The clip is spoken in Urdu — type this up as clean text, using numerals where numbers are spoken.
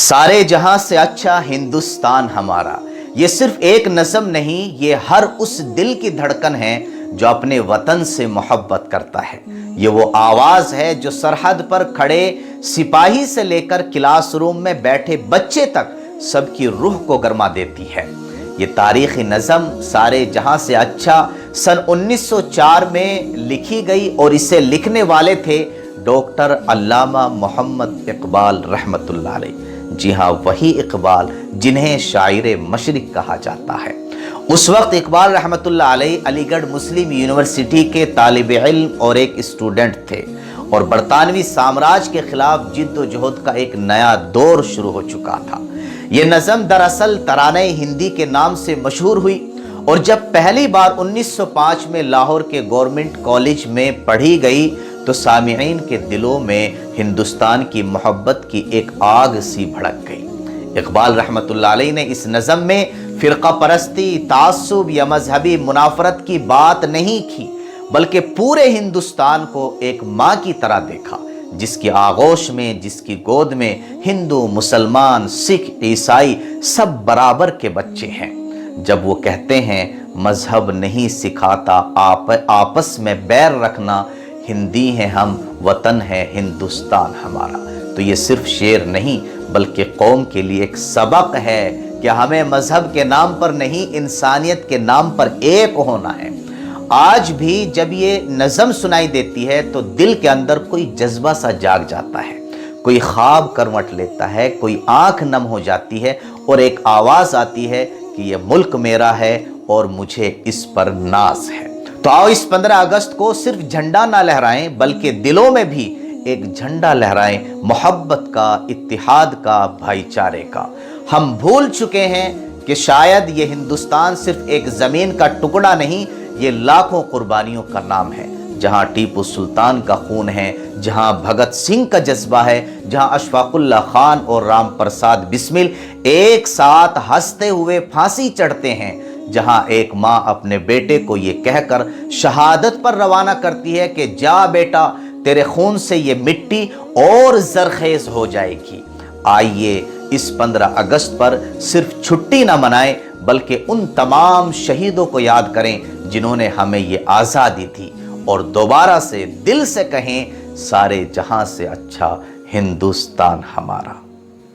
سارے جہاں سے اچھا ہندوستان ہمارا، یہ صرف ایک نظم نہیں، یہ ہر اس دل کی دھڑکن ہے جو اپنے وطن سے محبت کرتا ہے۔ یہ وہ آواز ہے جو سرحد پر کھڑے سپاہی سے لے کر کلاس روم میں بیٹھے بچے تک سب کی روح کو گرما دیتی ہے۔ یہ تاریخی نظم سارے جہاں سے اچھا سن 1904 میں لکھی گئی اور اسے لکھنے والے تھے ڈاکٹر علامہ محمد اقبال رحمۃ اللہ علیہ۔ جی ہاں، وہی اقبال جنہیں شاعر مشرق کہا جاتا ہے۔ اس وقت اقبال رحمۃ اللہ علیہ علی گڑھ مسلم یونیورسٹی کے طالب علم اور ایک اسٹوڈنٹ تھے، اور برطانوی سامراج کے خلاف جد و جہد کا ایک نیا دور شروع ہو چکا تھا۔ یہ نظم دراصل ترانۂ ہندی کے نام سے مشہور ہوئی، اور جب پہلی بار 1905 میں لاہور کے گورنمنٹ کالج میں پڑھی گئی تو سامعین کے دلوں میں ہندوستان کی محبت کی ایک آگ سی بھڑک گئی۔ اقبال رحمۃ اللہ علیہ نے اس نظم میں فرقہ پرستی، تعصب یا مذہبی منافرت کی بات نہیں کی، بلکہ پورے ہندوستان کو ایک ماں کی طرح دیکھا، جس کی آغوش میں، جس کی گود میں ہندو، مسلمان، سکھ، عیسائی سب برابر کے بچے ہیں۔ جب وہ کہتے ہیں مذہب نہیں سکھاتا آپس میں بیر رکھنا، ہندی ہیں ہم، وطن ہے ہندوستان ہمارا، تو یہ صرف شعر نہیں بلکہ قوم کے لیے ایک سبق ہے کہ ہمیں مذہب کے نام پر نہیں، انسانیت کے نام پر ایک ہونا ہے۔ آج بھی جب یہ نظم سنائی دیتی ہے تو دل کے اندر کوئی جذبہ سا جاگ جاتا ہے، کوئی خواب کروٹ لیتا ہے، کوئی آنکھ نم ہو جاتی ہے، اور ایک آواز آتی ہے کہ یہ ملک میرا ہے اور مجھے اس پر ناز ہے۔ تو آؤ اس 15 اگست کو صرف جھنڈا نہ لہرائیں بلکہ دلوں میں بھی ایک جھنڈا لہرائیں، محبت کا، اتحاد کا، بھائی چارے کا۔ ہم بھول چکے ہیں کہ شاید یہ ہندوستان صرف ایک زمین کا ٹکڑا نہیں، یہ لاکھوں قربانیوں کا نام ہے، جہاں ٹیپو سلطان کا خون ہے، جہاں بھگت سنگھ کا جذبہ ہے، جہاں اشفاق اللہ خان اور رام پرساد بسمل ایک ساتھ ہنستے ہوئے پھانسی چڑھتے ہیں، جہاں ایک ماں اپنے بیٹے کو یہ کہہ کر شہادت پر روانہ کرتی ہے کہ جا بیٹا، تیرے خون سے یہ مٹی اور زرخیز ہو جائے گی۔ آئیے اس 15 اگست پر صرف چھٹی نہ منائیں بلکہ ان تمام شہیدوں کو یاد کریں جنہوں نے ہمیں یہ آزادی دی، اور دوبارہ سے دل سے کہیں سارے جہاں سے اچھا ہندوستان ہمارا۔